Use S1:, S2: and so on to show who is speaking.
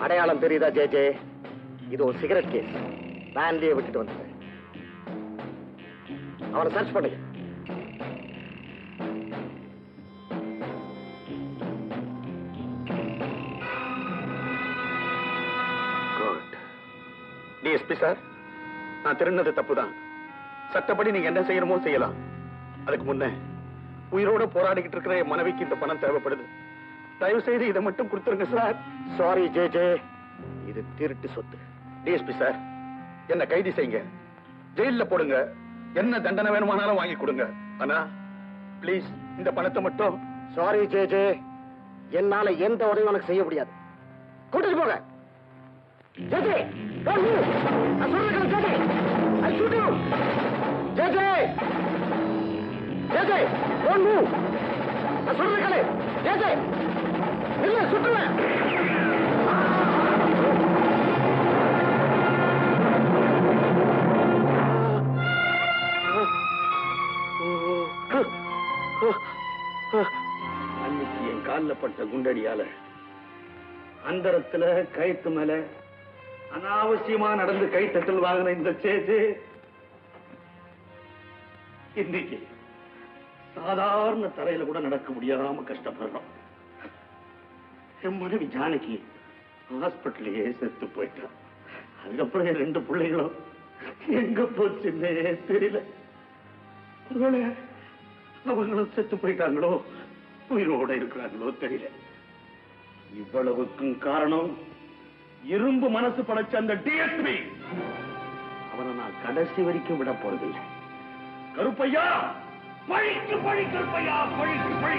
S1: அடையாளம் தெரியுதா ஜே? இது ஒரு சிகரெட் கேஸ். வேன்லயே விட்டுட்டு வந்துட்டேன். அவனை சர்ச் பண்ணுங்க.
S2: டிஎஸ்பி சார், நான் திருநது தப்புதான். சட்டப்படி நீங்க என்ன செய்யணுமோ செய்யலாம். அதுக்கு முன்ன உயிரோட போராடிக்கிட்டு இருக்கிற என் மனைவிக்கு இந்த பணம் தேவைப்படுது. தயவு செய்து இதை மட்டும் கொடுத்துருங்க சார்.
S1: சாரி ஜே, இது திருட்டு சொத்து.
S2: டிஎஸ்பி சார், என்ன கைது செய்யுங்க, ஜெயில போடுங்க, என்ன தண்டனை வேணுமானாலும் வாங்கி கொடுங்க. ஆனா பிளீஸ் இந்த பணத்தை மட்டும்.
S1: சாரி ஜே, என்னால எந்த உதவியும் உனக்கு செய்ய முடியாது. கூட்டிட்டு போங்க. J, don't move. நான் சொல்றேன் J. I shoot you. J, don't move. நான் சொல்றேன் ஜே. இல்ல சுட்டுவேன்.
S2: அன்னைக்கு என் காலில் பட்ட குண்டடியால அந்தரத்துல கயிற்று மேல அனாவசியமா நடந்து கைத்தட்டல் வாங்கின இந்த சேஜு இன்னைக்கு சாதாரண தரையில கூட நடக்க முடியாம கஷ்டப்படுறோம். என் மனைவி ஜானகி ஹாஸ்பிட்டலையே செத்து போயிட்டான். அதுக்கப்புறம் என் 2 பிள்ளைகளும் எங்க போச்சுன்னே தெரியல. ஒருவேளை அவங்களும் செத்து போயிட்டாங்களோ உயிரோட இருக்கிறாங்களோ தெரியல. இவ்வளவுக்கும் காரணம் இரும்பு மனசு படைச்ச அந்த டிஎஸ்பி. அவனை நான் கடைசி வரைக்கும் விட போறதில்லை. கருப்பையா, பழிக்கு பழி கருப்பையா, பழிக்கு பழி.